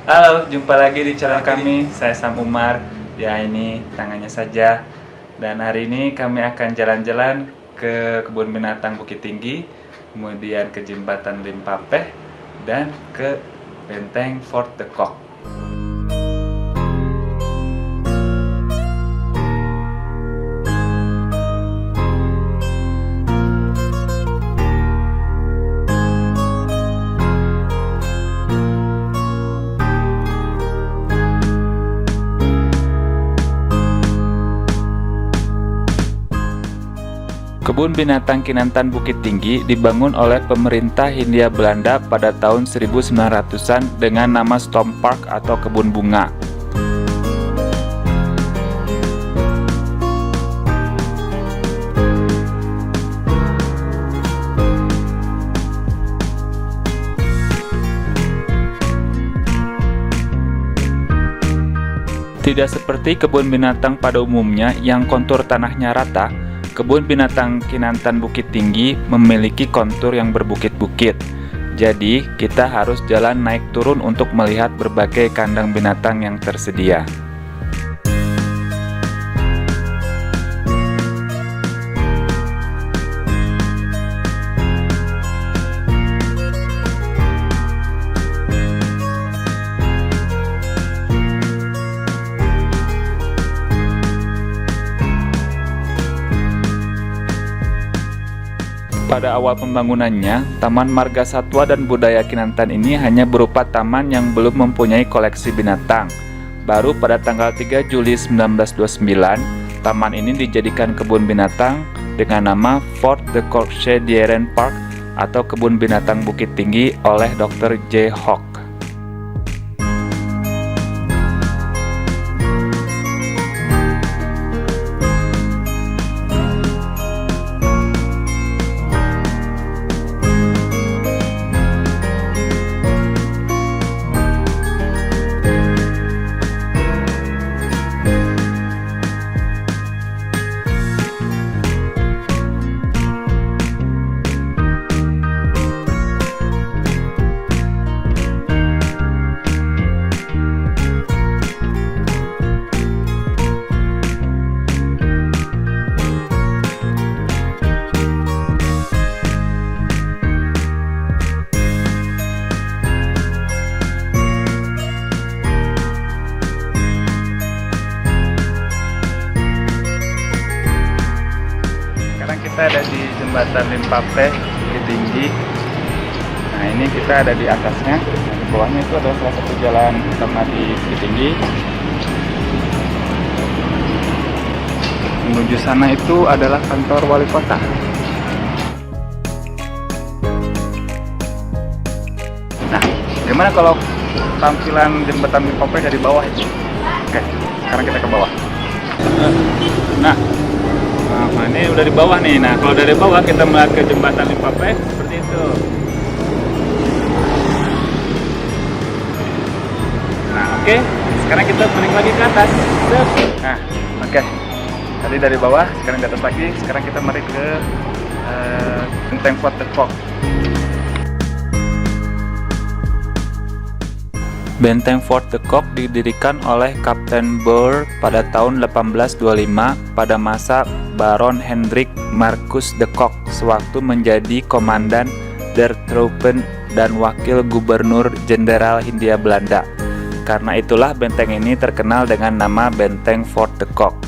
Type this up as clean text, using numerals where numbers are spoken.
Halo, jumpa lagi di channel kami. Saya Sam Umar. Ya, ini tangannya saja. Dan hari ini kami akan jalan-jalan ke kebun binatang Bukit Tinggi, kemudian ke jembatan Limpapeh, dan ke benteng Fort de Kock. Kebun Binatang Kinantan Bukit Tinggi dibangun oleh pemerintah Hindia Belanda pada tahun 1900-an dengan nama Storm Park atau Kebun Bunga. Tidak seperti kebun binatang pada umumnya yang kontur tanahnya rata, Kebun Binatang Kinantan Bukit Tinggi memiliki kontur yang berbukit-bukit. Jadi, kita harus jalan naik turun untuk melihat berbagai kandang binatang yang tersedia. Pada awal pembangunannya, Taman Marga Satwa dan Budaya Kinantan ini hanya berupa taman yang belum mempunyai koleksi binatang. Baru pada tanggal 3 Juli 1929, taman ini dijadikan kebun binatang dengan nama Fort de Kock Park atau Kebun Binatang Bukit Tinggi oleh Dr. J. Hock. Kita ada di jembatan Limpapeh Bukit Tinggi. Nah, ini kita ada di atasnya. Nah, di bawahnya itu adalah salah satu jalan utama di Bukit Tinggi. Menuju sana itu adalah kantor wali kota. Nah, gimana kalau tampilan jembatan Limpapeh dari bawah itu? Oke, sekarang kita ke bawah. Nah, ini udah di bawah nih. Nah, kalau dari bawah kita melihat ke jembatan Limpapeh seperti itu. Nah, oke. Sekarang kita balik lagi ke atas. Nah, oke. Tadi dari bawah, sekarang di atas lagi. Sekarang kita mari ke benteng Fort de Kock. Benteng Fort de Kock didirikan oleh Kapten Boer pada tahun 1825 pada masa Baron Hendrik Marcus de Kock sewaktu menjadi komandan der Troepen dan wakil gubernur jenderal Hindia Belanda. Karena itulah benteng ini terkenal dengan nama Benteng Fort de Kock.